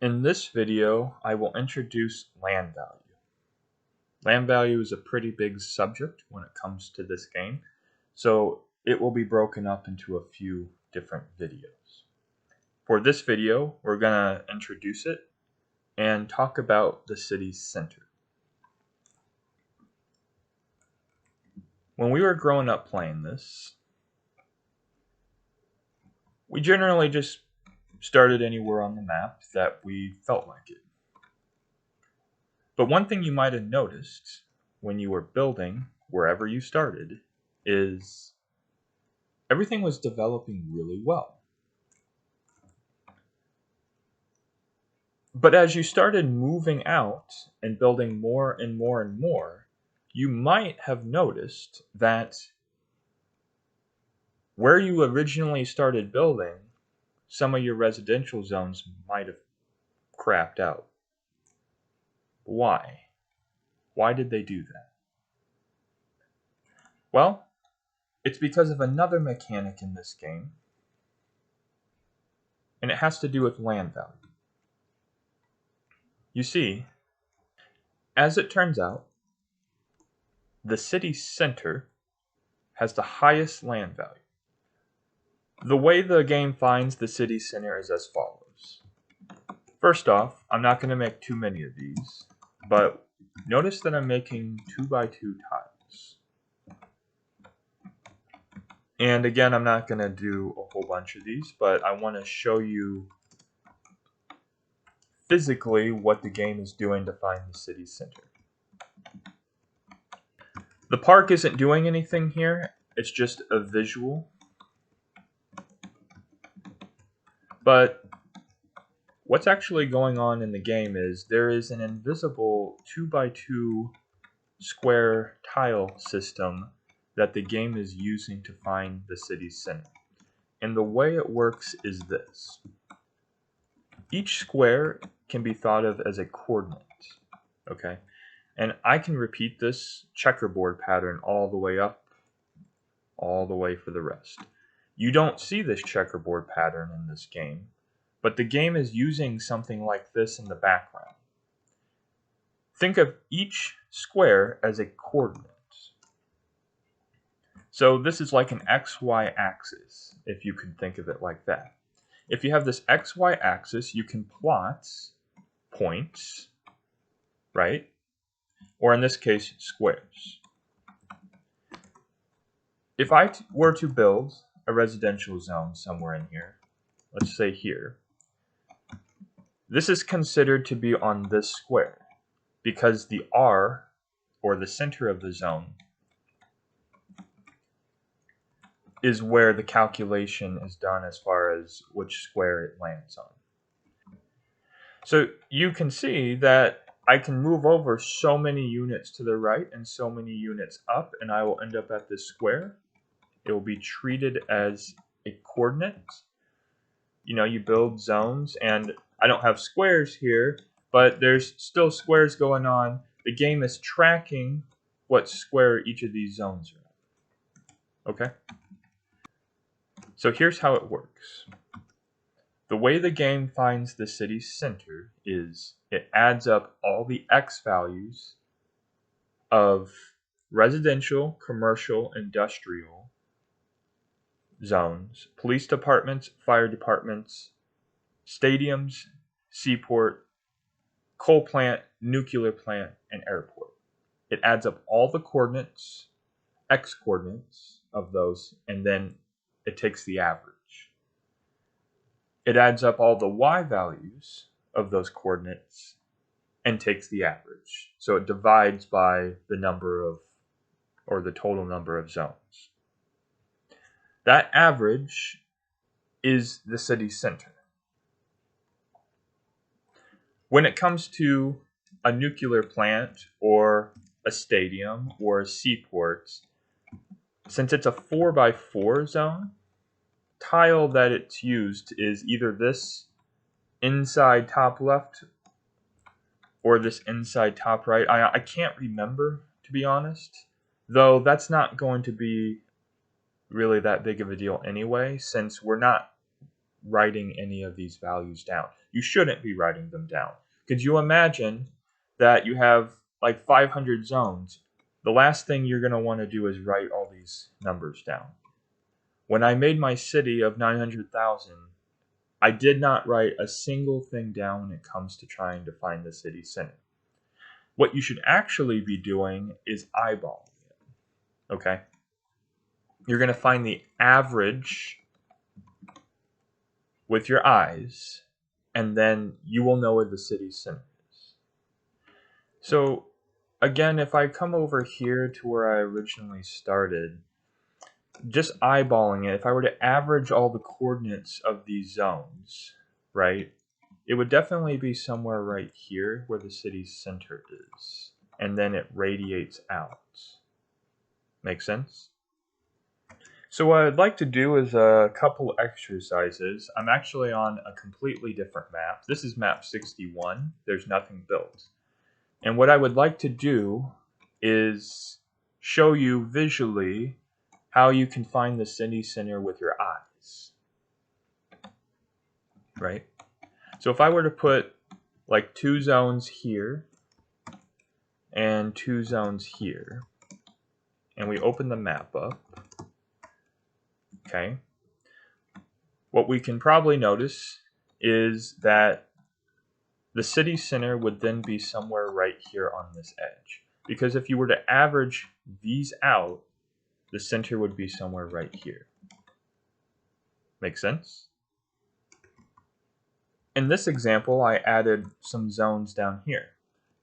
In this video, I will introduce land value. Land value is a pretty big subject when it comes to this game, so it will be broken up into a few different videos. For this video, we're going to introduce it and talk about the city's center. When we were growing up playing this, we generally just started anywhere on the map that we felt like it. But one thing you might have noticed when you were building wherever you started is everything was developing really well. But as you started moving out and building more and more and more, you might have noticed that where you originally started building, some of your residential zones might have crapped out. Why? Why did they do that? Well, it's because of another mechanic in this game, and it has to do with land value. You see, as it turns out, the city center has the highest land value. The way the game finds the city center is as follows. First off, I'm not going to make too many of these, but notice that I'm making 2x2 tiles. And again, I'm not going to do a whole bunch of these, but I want to show you physically what the game is doing to find the city center. The park isn't doing anything here, it's just a visual. But what's actually going on in the game is there is an invisible 2x2 square tile system that the game is using to find the city's center. And the way it works is this. Each square can be thought of as a coordinate, okay? And I can repeat this checkerboard pattern all the way up, all the way for the rest. You don't see this checkerboard pattern in this game, but the game is using something like this in the background. Think of each square as a coordinate. So this is like an XY axis, if you can think of it like that. If you have this XY axis, you can plot points, right? Or in this case, squares. If I were to build a residential zone somewhere in here, let's say here, this is considered to be on this square because the R, or the center of the zone, is where the calculation is done as far as which square it lands on. So you can see that I can move over so many units to the right and so many units up, and I will end up at this square. It will be treated as a coordinate. You know, you build zones, and I don't have squares here, but there's still squares going on. The game is tracking what square each of these zones are at. Okay? So here's how it works. The way the game finds the city's center is it adds up all the X values of residential, commercial, industrial zones, police departments, fire departments, stadiums, seaport, coal plant, nuclear plant, and airport. It adds up all the coordinates, X coordinates of those, and then it takes the average. It adds up all the Y values of those coordinates and takes the average. So it divides by the number of, or the total number of zones. That average is the city center. When it comes to a nuclear plant or a stadium or a seaport, since it's a 4x4 zone, tile that it's used is either this inside top left or this inside top right. I can't remember, to be honest, though that's not going to be really that big of a deal anyway, since we're not writing any of these values down. You shouldn't be writing them down. Could you imagine that you have like 500 zones? The last thing you're going to want to do is write all these numbers down. When I made my city of 900,000, I did not write a single thing down when it comes to trying to find the city center. What you should actually be doing is eyeballing it. Okay? You're going to find the average with your eyes, and then you will know where the city center is. So, again, if I come over here to where I originally started, just eyeballing it, if I were to average all the coordinates of these zones, right, it would definitely be somewhere right here where the city center is. And then it radiates out. Make sense? So what I'd like to do is a couple exercises. I'm actually on a completely different map. This is map 61. There's nothing built. And what I would like to do is show you visually how you can find the city center with your eyes. Right? So if I were to put like 2 zones here and 2 zones here, and we open the map up, okay, what we can probably notice is that the city center would then be somewhere right here on this edge. Because if you were to average these out, the center would be somewhere right here. Make sense? In this example, I added some zones down here.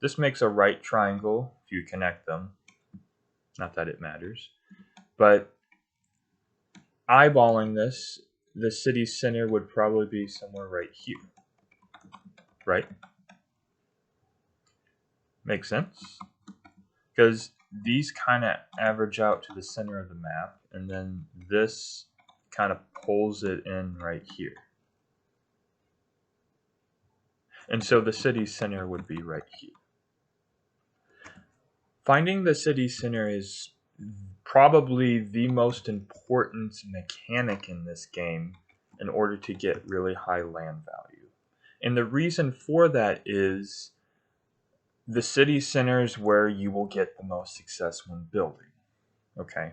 This makes a right triangle if you connect them. Not that it matters. But eyeballing this, the city center would probably be somewhere right here. Right? Makes sense? Because these kind of average out to the center of the map, and then this kind of pulls it in right here. And so the city center would be right here. Finding the city center is probably the most important mechanic in this game in order to get really high land value. And the reason for that is the city center is where you will get the most success when building. Okay.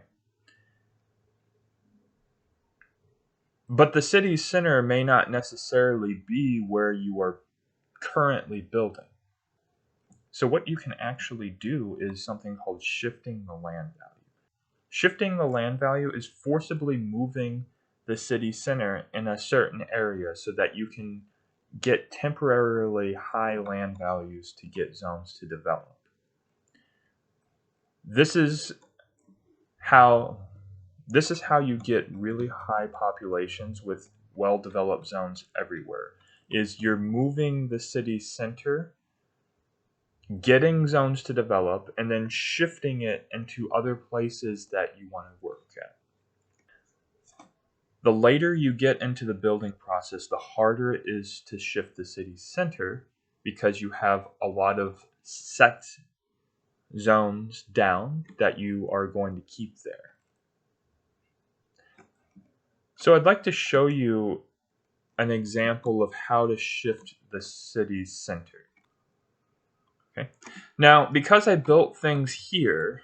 But the city center may not necessarily be where you are currently building. So what you can actually do is something called shifting the land value. Shifting the land value is forcibly moving the city center in a certain area so that you can get temporarily high land values to get zones to develop. This is how you get really high populations with well-developed zones everywhere. Is you're moving the city center, getting zones to develop, and then shifting it into other places that you want to work at. The later you get into the building process, the harder it is to shift the city center because you have a lot of set zones down that you are going to keep there. So I'd like to show you an example of how to shift the city's center. Okay. Now, because I built things here,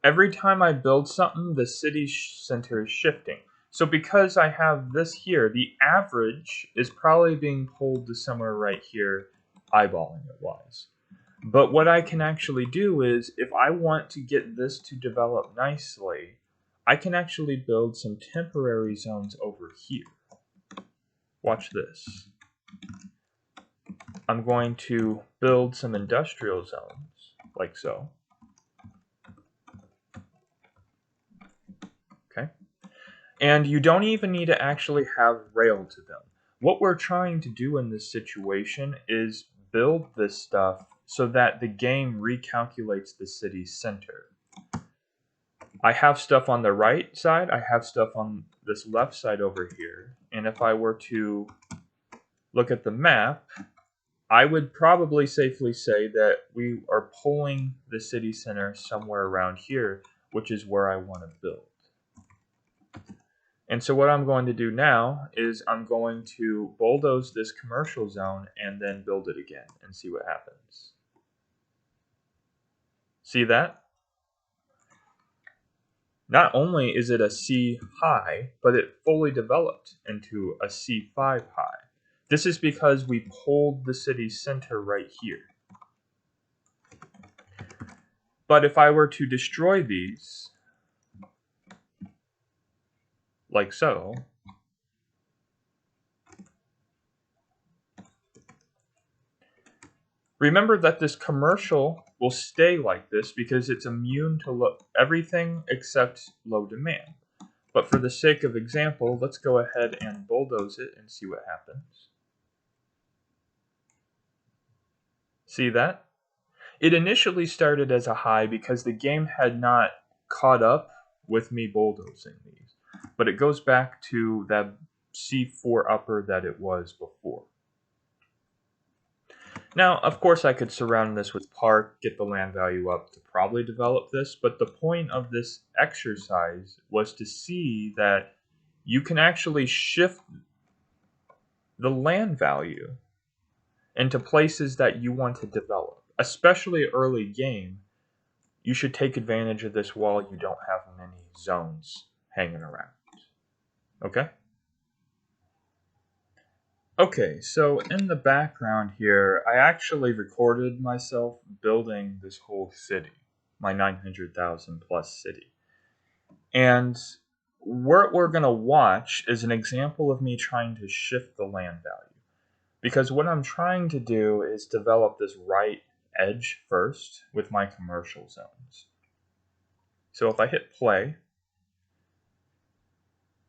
every time I build something, the city center is shifting. So because I have this here, the average is probably being pulled to somewhere right here, eyeballing it wise. But what I can actually do is, if I want to get this to develop nicely, I can actually build some temporary zones over here. Watch this. I'm going to build some industrial zones, like so. Okay. And you don't even need to actually have rail to them. What we're trying to do in this situation is build this stuff so that the game recalculates the city's center. I have stuff on the right side, I have stuff on this left side over here, and if I were to look at the map, I would probably safely say that we are pulling the city center somewhere around here, which is where I want to build. And so what I'm going to do now is I'm going to bulldoze this commercial zone and then build it again and see what happens. See that? Not only is it a C high, but it fully developed into a C5 high. This is because we pulled the city center right here. But if I were to destroy these, like so, remember that this commercial will stay like this because it's immune to everything except low demand. But for the sake of example, let's go ahead and bulldoze it and see what happens. See that? It initially started as a high because the game had not caught up with me bulldozing these. But it goes back to that C4 upper that it was before. Now, of course, I could surround this with park, get the land value up to probably develop this, but the point of this exercise was to see that you can actually shift the land value into places that you want to develop. Especially early game, you should take advantage of this while you don't have many zones hanging around. Okay? Okay, so in the background here, I actually recorded myself building this whole city, my 900,000 plus city. And what we're going to watch is an example of me trying to shift the land value. Because what I'm trying to do is develop this right edge first with my commercial zones. So if I hit play,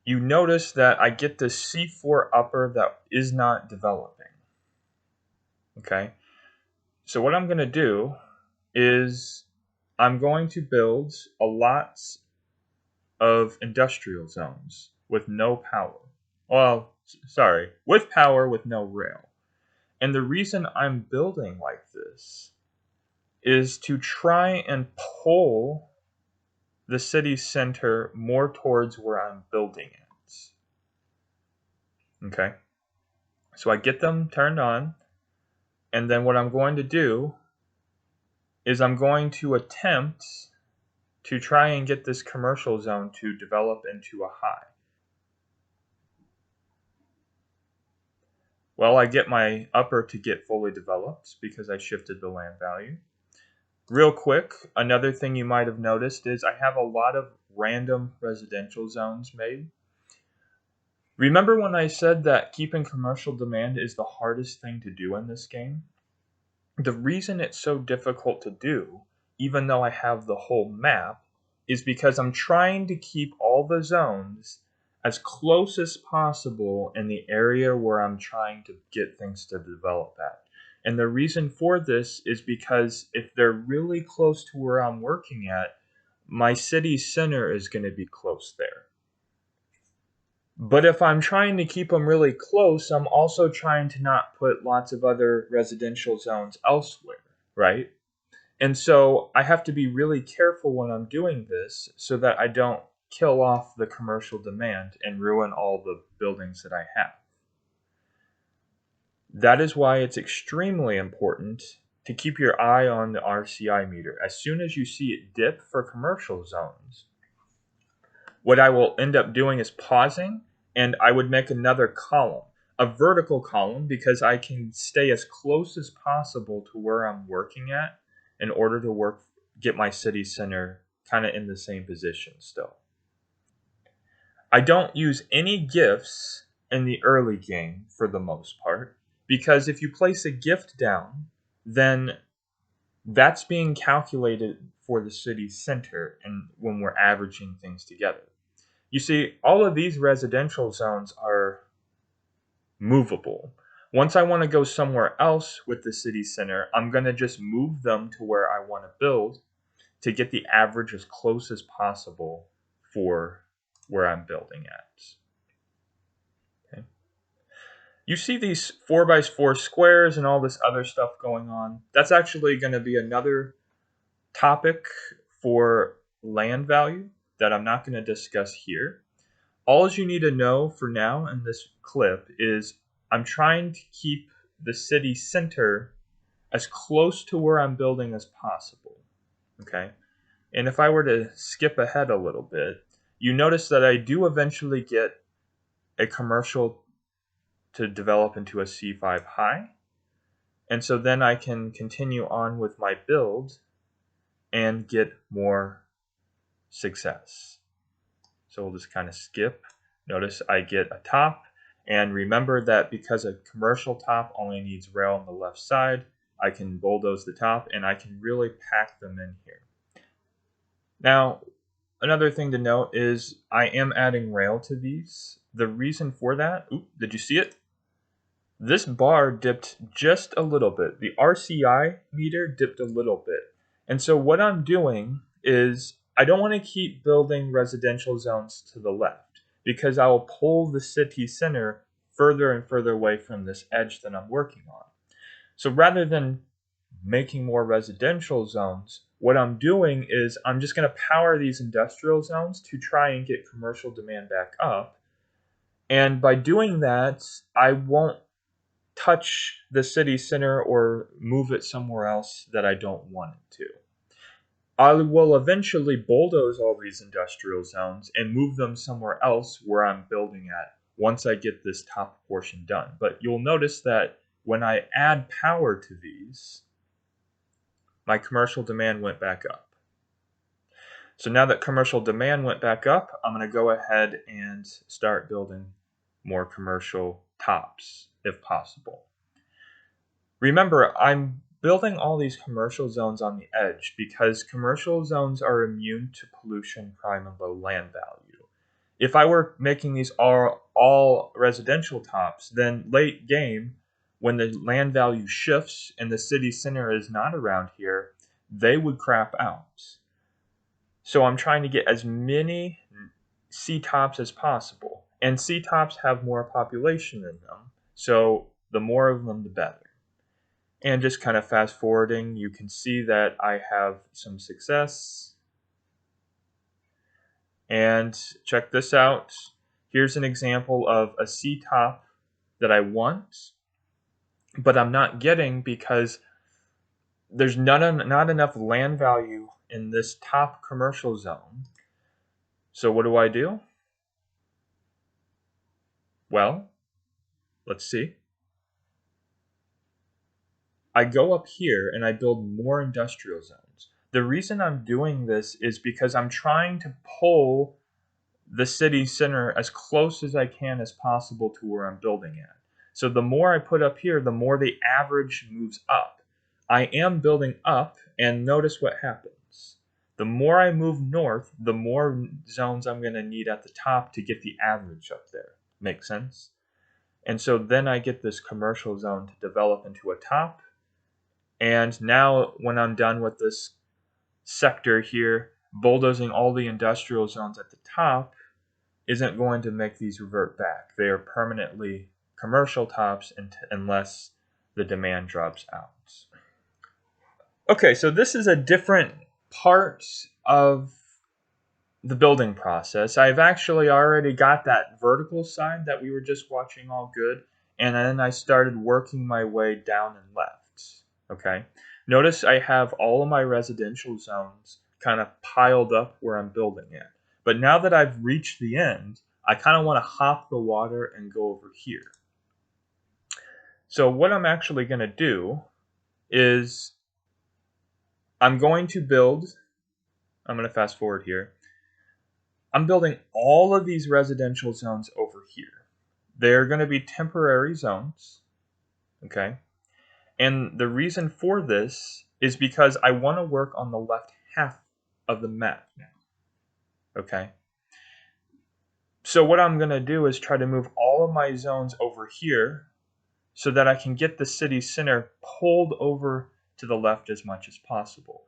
you notice that I get this C4 upper that is not developing. Okay, so what I'm going to do is I'm going to build a lot of industrial zones with no power. Well, sorry, with power with no rail. And the reason I'm building like this is to try and pull the city center more towards where I'm building it. Okay, so I get them turned on, and then what I'm going to do is I'm going to attempt to try and get this commercial zone to develop into a high. Well, I get my upper to get fully developed because I shifted the land value. Real quick, another thing you might have noticed is I have a lot of random residential zones made. Remember when I said that keeping commercial demand is the hardest thing to do in this game? The reason it's so difficult to do, even though I have the whole map, is because I'm trying to keep all the zones as close as possible in the area where I'm trying to get things to develop at. And the reason for this is because if they're really close to where I'm working at, my city center is going to be close there. But if I'm trying to keep them really close, I'm also trying to not put lots of other residential zones elsewhere, right? And so I have to be really careful when I'm doing this so that I don't kill off the commercial demand and ruin all the buildings that I have. That is why it's extremely important to keep your eye on the RCI meter. As soon as you see it dip for commercial zones, what I will end up doing is pausing, and I would make another column, a vertical column, because I can stay as close as possible to where I'm working at in order to get my city center kind of in the same position still. I don't use any gifts in the early game for the most part, because if you place a gift down, then that's being calculated for the city center and when we're averaging things together. You see, all of these residential zones are movable. Once I want to go somewhere else with the city center, I'm going to just move them to where I want to build to get the average as close as possible for where I'm building at. Okay. You see these 4x4 squares and all this other stuff going on. That's actually going to be another topic for land value that I'm not going to discuss here. all you need to know for now in this clip is I'm trying to keep the city center as close to where I'm building as possible. Okay? And if I were to skip ahead a little bit, you notice that I do eventually get a commercial to develop into a C5 high. And so then I can continue on with my build and get more success. So we'll just kind of skip. Notice I get a top. And remember that because a commercial top only needs rail on the left side, I can bulldoze the top and I can really pack them in here. Now, another thing to note is I am adding rail to these. The reason for that, did you see it? This bar dipped just a little bit. The RCI meter dipped a little bit. And so what I'm doing is I don't want to keep building residential zones to the left because I will pull the city center further and further away from this edge that I'm working on. So rather than making more residential zones, what I'm doing is I'm just going to power these industrial zones to try and get commercial demand back up. And by doing that, I won't touch the city center or move it somewhere else that I don't want it to. I will eventually bulldoze all these industrial zones and move them somewhere else where I'm building at once I get this top portion done. But you'll notice that when I add power to these, my commercial demand went back up. So now that commercial demand went back up, I'm going to go ahead and start building more commercial tops if possible. Remember, I'm building all these commercial zones on the edge because commercial zones are immune to pollution, prime, and low land value. If I were making these all residential tops, then late game, when the land value shifts and the city center is not around here, they would crap out. So I'm trying to get as many C-tops as possible. And C-tops have more population in them, so the more of them, the better. And just kind of fast forwarding, you can see that I have some success. And check this out. Here's an example of a C-top that I want, but I'm not getting because there's not enough land value in this top commercial zone. So what do? Well, let's see. I go up here and I build more industrial zones. The reason I'm doing this is because I'm trying to pull the city center as close as I can as possible to where I'm building at. So the more I put up here, the more the average moves up. I am building up, and notice what happens. The more I move north, the more zones I'm going to need at the top to get the average up there. Make sense? And so then I get this commercial zone to develop into a top. And now when I'm done with this sector here, bulldozing all the industrial zones at the top isn't going to make these revert back. They are permanently commercial tops unless the demand drops out. Okay, so this is a different part of the building process. I've actually already got that vertical side that we were just watching all good, and then I started working my way down and left. Okay, notice I have all of my residential zones kind of piled up where I'm building at. But now that I've reached the end, I kind of want to hop the water and go over here. So what I'm actually going to do is I'm going to fast forward here. I'm building all of these residential zones over here. They're going to be temporary zones, okay? And the reason for this is because I want to work on the left half of the map now, okay? So what I'm going to do is try to move all of my zones over here so that I can get the city center pulled over to the left as much as possible.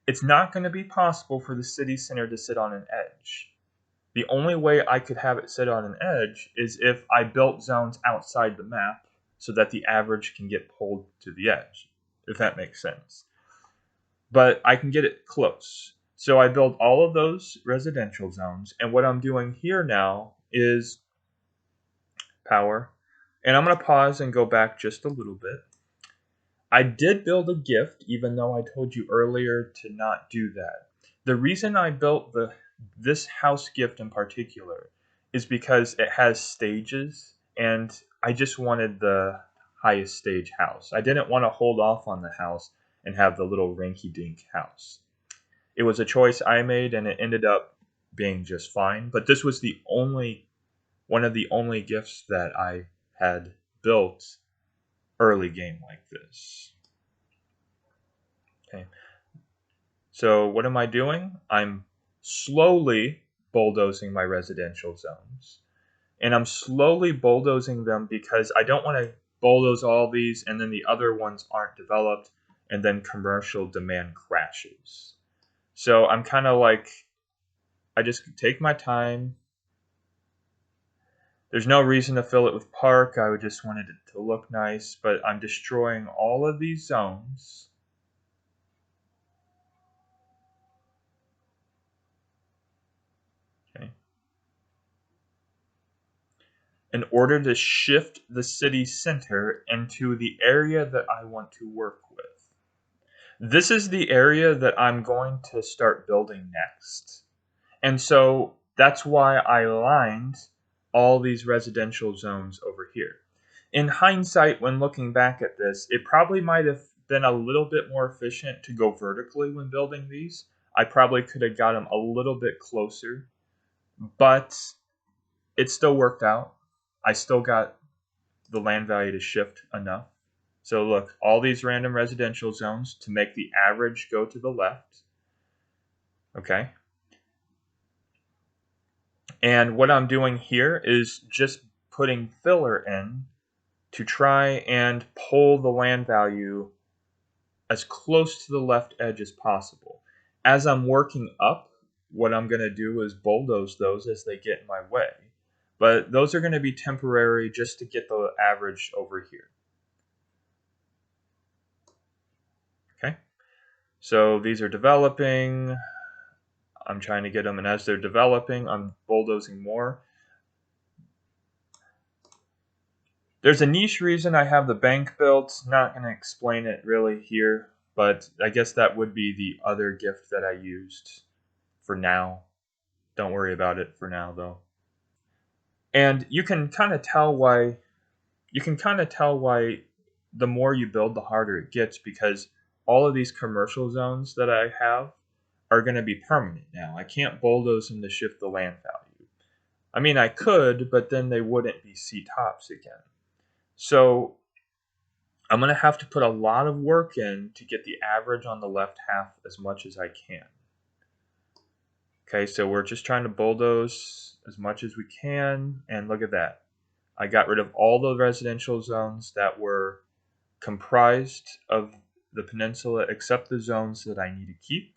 It's not going to be possible for the city center to sit on an edge. The only way I could have it sit on an edge is if I built zones outside the map so that the average can get pulled to the edge, if that makes sense. But I can get it close. So I build all of those residential zones, and what I'm doing here now is power. And I'm going to pause and go back just a little bit. I did build a gift, even though I told you earlier to not do that. The reason I built this house gift in particular is because it has stages, and I just wanted the highest stage house. I didn't want to hold off on the house and have the little rinky-dink house. It was a choice I made, and it ended up being just fine. But this was one of the only gifts that I had built early game like this. Okay. So what am I doing? I'm slowly bulldozing my residential zones. And I'm slowly bulldozing them because I don't want to bulldoze all these and then the other ones aren't developed and then commercial demand crashes. So I'm kind of like, I just take my time. There's no reason to fill it with park. I just wanted it to look nice, but I'm destroying all of these zones. Okay. In order to shift the city center into the area that I want to work with. This is the area that I'm going to start building next. And so that's why I lined all these residential zones over here. In hindsight, when looking back at this, it probably might have been a little bit more efficient to go vertically when building these. I probably could have got them a little bit closer, but it still worked out. I still got the land value to shift enough. So look, all these random residential zones to make the average go to the left. Okay. And what I'm doing here is just putting filler in to try and pull the land value as close to the left edge as possible. As I'm working up, what I'm going to do is bulldoze those as they get in my way. But those are going to be temporary just to get the average over here. Okay, so these are developing. I'm trying to get them, and as they're developing, I'm bulldozing more. There's a niche reason I have the bank built. Not going to explain it really here, but I guess that would be the other gift that I used for now. Don't worry about it for now, though. And you can kind of tell why. The more you build, the harder it gets, because all of these commercial zones that I have are going to be permanent now. I can't bulldoze them to shift the land value. I mean, I could, but then they wouldn't be C-tops again. So I'm going to have to put a lot of work in to get the average on the left half as much as I can. Okay, so we're just trying to bulldoze as much as we can, and look at that. I got rid of all the residential zones that were comprised of the peninsula except the zones that I need to keep,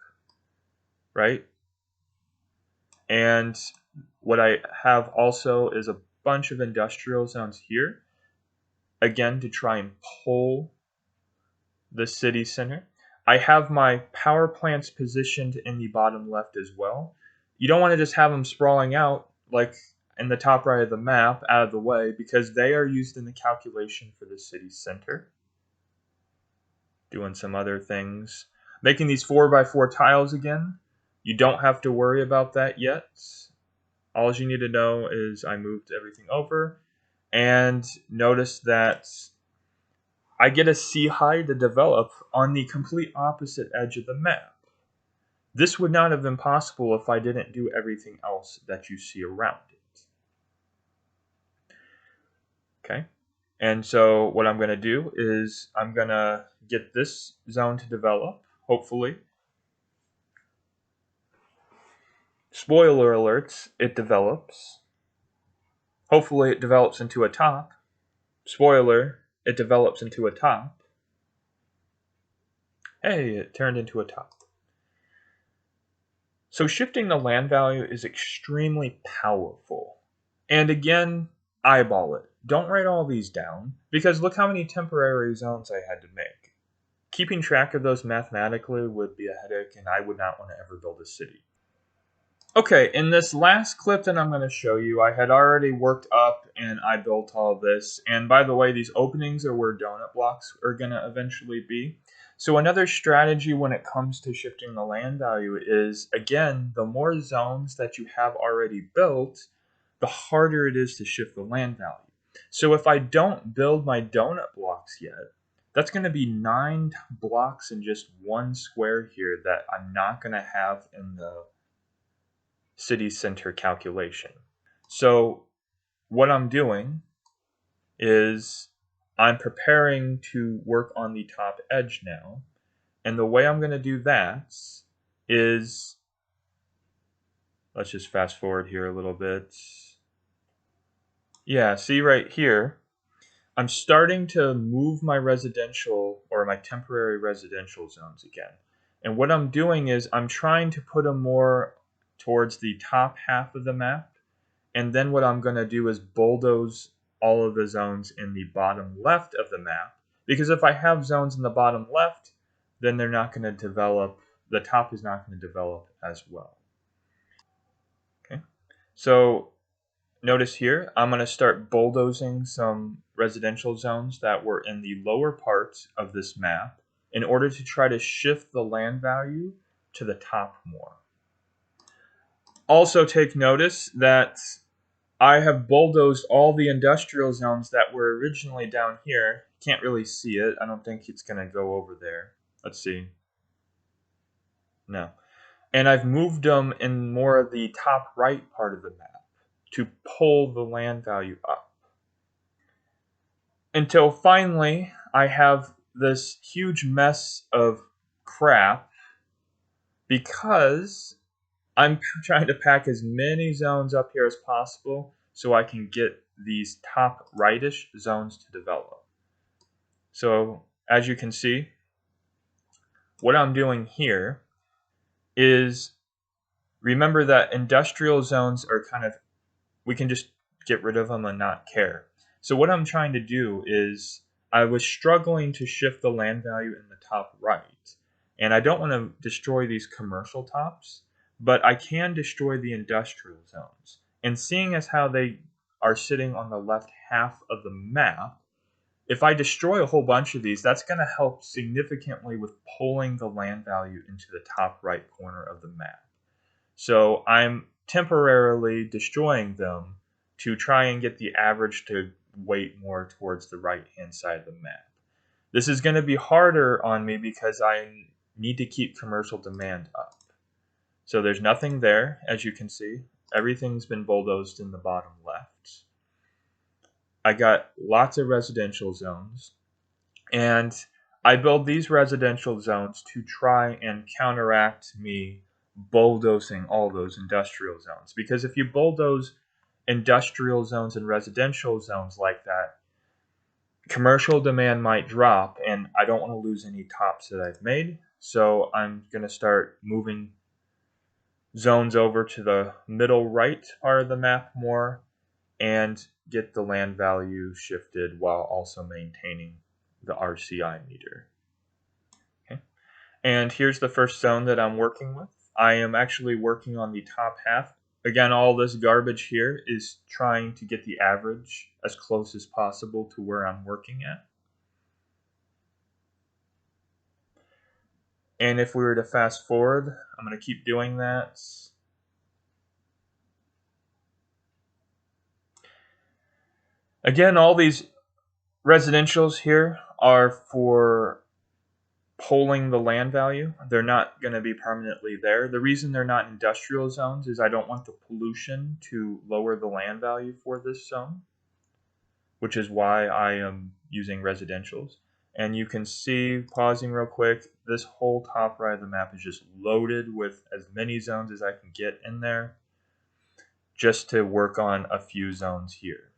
right? And what I have also is a bunch of industrial zones here, again, to try and pull the city center. I have my power plants positioned in the bottom left as well. You don't want to just have them sprawling out like in the top right of the map out of the way, because they are used in the calculation for the city center. Doing some other things. Making these 4x4 tiles again. You don't have to worry about that yet. All you need to know is I moved everything over, and notice that I get a C high to develop on the complete opposite edge of the map. This would not have been possible if I didn't do everything else that you see around it. Okay, and so what I'm going to do is I'm going to get this zone to develop, hopefully. Spoiler alerts, it develops. Hopefully it develops into a top. Spoiler, it develops into a top. Hey, it turned into a top. So shifting the land value is extremely powerful. And again, eyeball it. Don't write all these down, because look how many temporary zones I had to make. Keeping track of those mathematically would be a headache, and I would not want to ever build a city. Okay, in this last clip that I'm going to show you, I had already worked up and I built all of this. And by the way, these openings are where donut blocks are going to eventually be. So another strategy when it comes to shifting the land value is, again, the more zones that you have already built, the harder it is to shift the land value. So if I don't build my donut blocks yet, that's going to be 9 blocks in just one square here that I'm not going to have in the city center calculation. So what I'm doing is I'm preparing to work on the top edge now. And the way I'm going to do that is, let's just fast forward here a little bit. Yeah, see right here, I'm starting to move my residential or my temporary residential zones again. And what I'm doing is I'm trying to put them more towards the top half of the map. And then what I'm going to do is bulldoze all of the zones in the bottom left of the map. Because if I have zones in the bottom left, then they're not going to develop, the top is not going to develop as well. Okay, so notice here, I'm going to start bulldozing some residential zones that were in the lower parts of this map in order to try to shift the land value to the top more. Also take notice that I have bulldozed all the industrial zones that were originally down here. Can't really see it. I don't think it's going to go over there. Let's see. No. And I've moved them in more of the top right part of the map to pull the land value up. Until finally, I have this huge mess of crap because I'm trying to pack as many zones up here as possible so I can get these top rightish zones to develop. So as you can see, what I'm doing here is, remember that industrial zones are kind of, we can just get rid of them and not care. So what I'm trying to do is, I was struggling to shift the land value in the top right. And I don't want to destroy these commercial tops, but I can destroy the industrial zones. And seeing as how they are sitting on the left half of the map, if I destroy a whole bunch of these, that's going to help significantly with pulling the land value into the top right corner of the map. So I'm temporarily destroying them to try and get the average to weight more towards the right hand side of the map. This is going to be harder on me because I need to keep commercial demand up. So there's nothing there, as you can see. Everything's been bulldozed in the bottom left. I got lots of residential zones, and I build these residential zones to try and counteract me bulldozing all those industrial zones. Because if you bulldoze industrial zones and residential zones like that, commercial demand might drop, and I don't want to lose any tops that I've made. So I'm going to start moving zones over to the middle right part of the map more and get the land value shifted while also maintaining the RCI meter. Okay. And here's the first zone that I'm working with. I am actually working on the top half. Again, all this garbage here is trying to get the average as close as possible to where I'm working at. And if we were to fast forward, I'm going to keep doing that. Again, all these residentials here are for pulling the land value. They're not going to be permanently there. The reason they're not industrial zones is I don't want the pollution to lower the land value for this zone, which is why I am using residentials. And you can see, pausing real quick, this whole top right of the map is just loaded with as many zones as I can get in there just to work on a few zones here.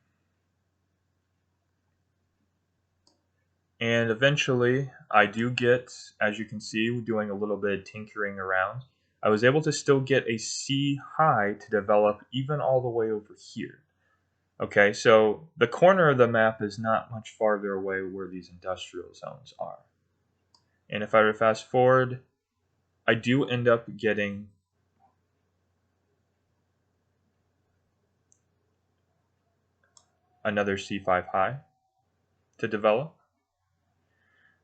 And eventually, I do get, as you can see, doing a little bit of tinkering around, I was able to still get a C high to develop even all the way over here. Okay, so the corner of the map is not much farther away where these industrial zones are. And if I were to fast forward, I do end up getting another C5 high to develop,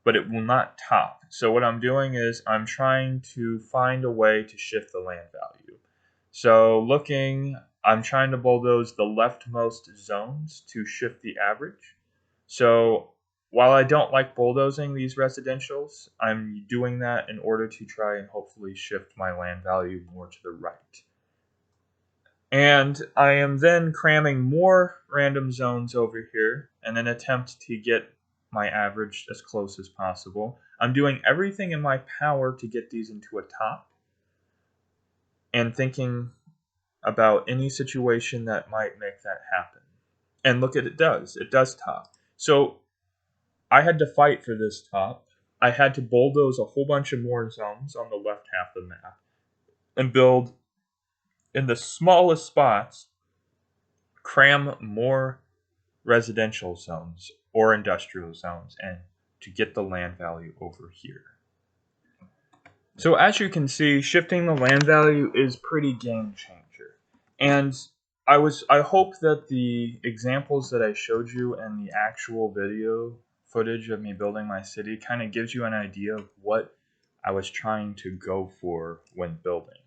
but it will not top. So what I'm doing is I'm trying to find a way to shift the land value. So I'm trying to bulldoze the leftmost zones to shift the average. So while I don't like bulldozing these residentials, I'm doing that in order to try and hopefully shift my land value more to the right. And I am then cramming more random zones over here in an attempt to get my average as close as possible. I'm doing everything in my power to get these into a top and thinking about any situation that might make that happen. And look at it does top. So I had to fight for this top. I had to bulldoze a whole bunch of more zones on the left half of the map and build in the smallest spots, cram more residential zones or industrial zones and to get the land value over here. So as you can see, shifting the land value is pretty game changer. And I hope that the examples that I showed you and the actual video footage of me building my city kind of gives you an idea of what I was trying to go for when building.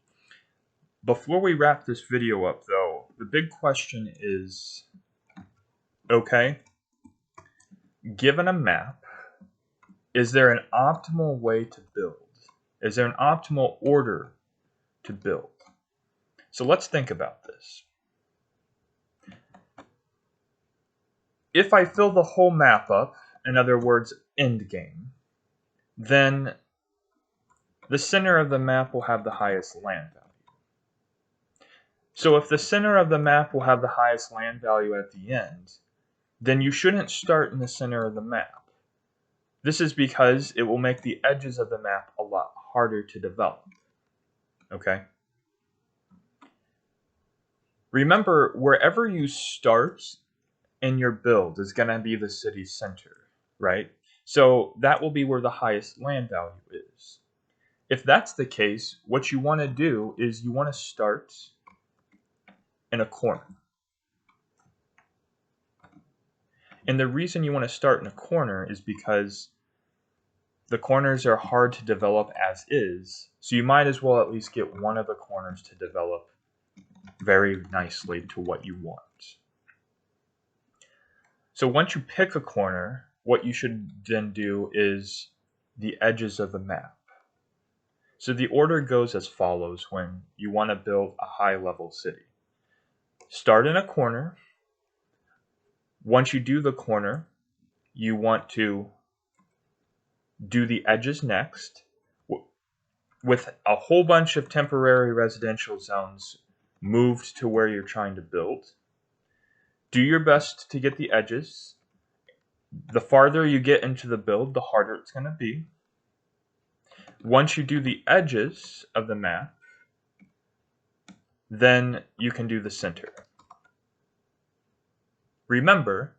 Before we wrap this video up though, the big question is, okay, given a map, is there an optimal way to build? Is there an optimal order to build? So let's think about this. If I fill the whole map up, in other words, end game, then the center of the map will have the highest land value. So if the center of the map will have the highest land value at the end, then you shouldn't start in the center of the map. This is because it will make the edges of the map a lot harder to develop. Okay? Remember, wherever you start in your build is going to be the city center, right? So that will be where the highest land value is. If that's the case, what you want to do is you want to start in a corner. And the reason you want to start in a corner is because the corners are hard to develop as is, so you might as well at least get one of the corners to develop very nicely to what you want. So once you pick a corner, what you should then do is the edges of the map. So the order goes as follows when you want to build a high-level city. Start in a corner. Once you do the corner, you want to do the edges next, with a whole bunch of temporary residential zones moved to where you're trying to build. Do your best to get the edges. The farther you get into the build, the harder it's going to be. Once you do the edges of the map, then you can do the center. Remember,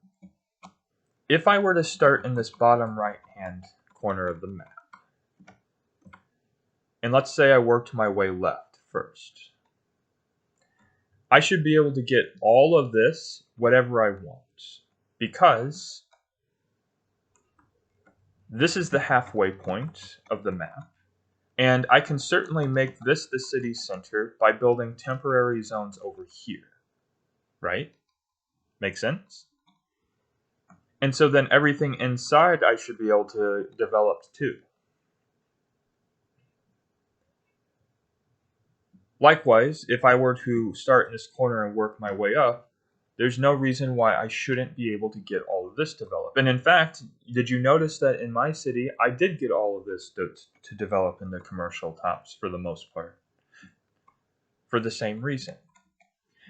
if I were to start in this bottom right-hand corner of the map, and let's say I worked my way left first, I should be able to get all of this, whatever I want, because this is the halfway point of the map, and I can certainly make this the city center by building temporary zones over here, right? Make sense? And so then everything inside I should be able to develop too. Likewise, if I were to start in this corner and work my way up, there's no reason why I shouldn't be able to get all of this developed. And in fact, did you notice that in my city, I did get all of this to develop in the commercial tops for the most part, for the same reason.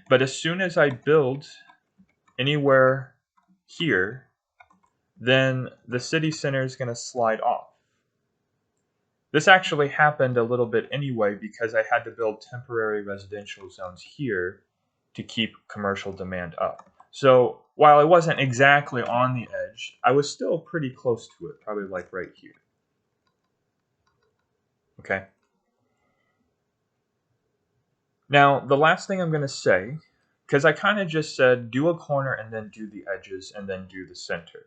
But as soon as I build anywhere here, then the city center is going to slide off. This actually happened a little bit anyway because I had to build temporary residential zones here to keep commercial demand up. So while I wasn't exactly on the edge, I was still pretty close to it, probably like right here. Okay. Now, the last thing I'm going to say because I kind of just said do a corner and then do the edges and then do the center.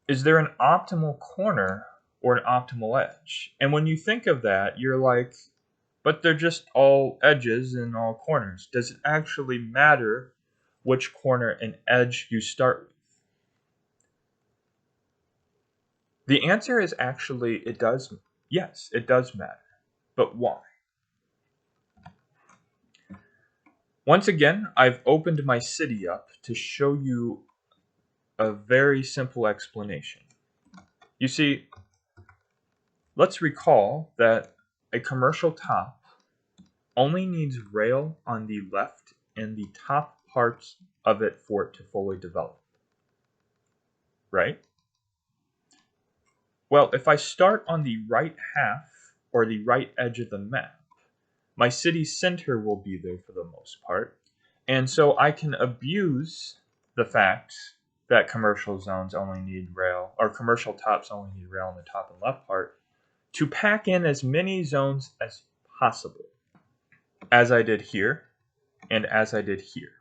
Is there an optimal corner or an optimal edge? And when you think of that, you're like, but they're just all edges and all corners. Does it actually matter which corner and edge you start with? The answer is actually it does. Yes, it does matter. But why? Once again, I've opened my city up to show you a very simple explanation. You see, let's recall that a commercial top only needs rail on the left and the top parts of it for it to fully develop. Right? Well, if I start on the right half or the right edge of the map, my city center will be there for the most part. And so I can abuse the fact that commercial zones only need rail, or commercial tops only need rail on the top and left part, to pack in as many zones as possible, as I did here and as I did here.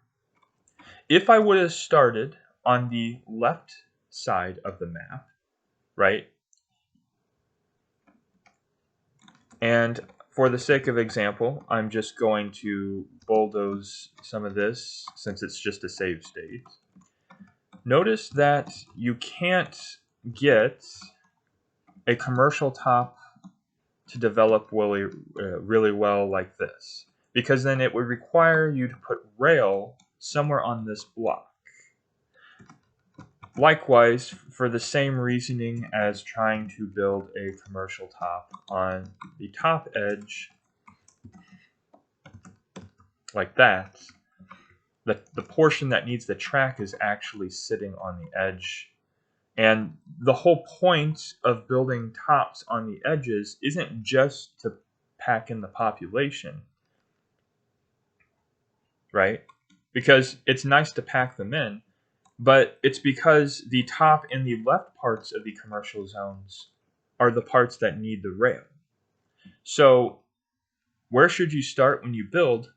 If I would have started on the left side of the map, right, and for the sake of example, I'm just going to bulldoze some of this since it's just a save state. Notice that you can't get a commercial top to develop really well like this, because then it would require you to put rail somewhere on this block. Likewise, for the same reasoning as trying to build a commercial top on the top edge, like that, the portion that needs the track is actually sitting on the edge. And the whole point of building tops on the edges isn't just to pack in the population, right? Because it's nice to pack them in, but it's because the top and the left parts of the commercial zones are the parts that need the rail. So where should you start when you build?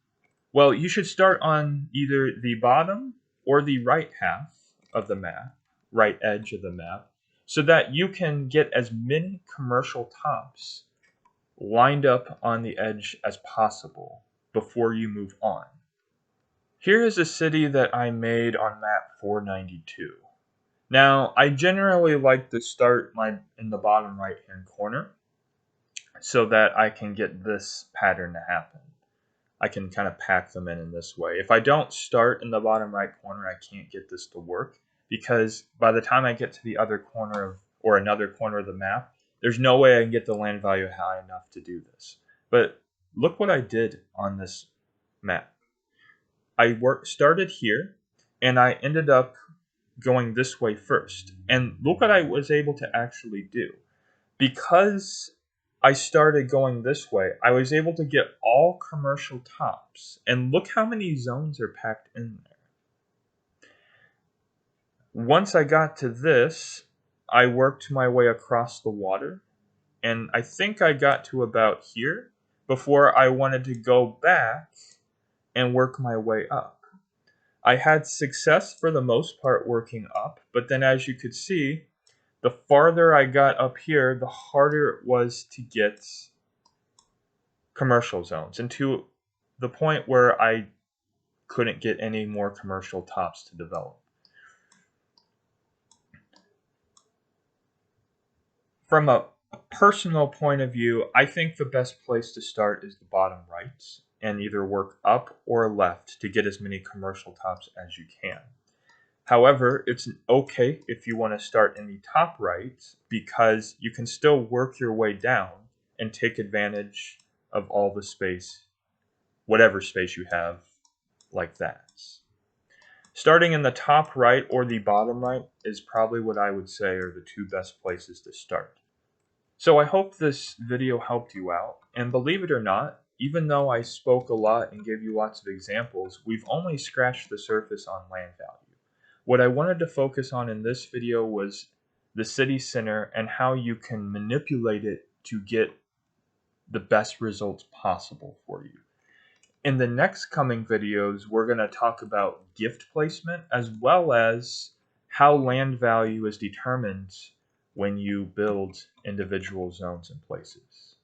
Well, you should start on either the bottom or the right half of the map, right edge of the map, so that you can get as many commercial tops lined up on the edge as possible before you move on. Here is a city that I made on map 492. Now, I generally like to start in the bottom right hand corner so that I can get this pattern to happen. I can kind of pack them in this way. If I don't start in the bottom right corner, I can't get this to work, because by the time I get to the other corner or another corner of the map, there's no way I can get the land value high enough to do this. But look what I did on this map. I started here, and I ended up going this way first. And look what I was able to actually do. Because I started going this way, I was able to get all commercial tops. And look how many zones are packed in there. Once I got to this, I worked my way across the water. And I think I got to about here before I wanted to go back and work my way up. I had success for the most part working up, but then as you could see, the farther I got up here, the harder it was to get commercial zones, and to the point where I couldn't get any more commercial tops to develop. From a personal point of view, I think the best place to start is the bottom right, and either work up or left to get as many commercial tops as you can. However, it's okay if you want to start in the top right, because you can still work your way down and take advantage of all the space, whatever space you have, like that. Starting in the top right or the bottom right is probably what I would say are the two best places to start. So I hope this video helped you out, and believe it or not, even though I spoke a lot and gave you lots of examples, we've only scratched the surface on land value. What I wanted to focus on in this video was the city center and how you can manipulate it to get the best results possible for you. in the next coming videos, we're going to talk about gift placement as well as how land value is determined when you build individual zones and places.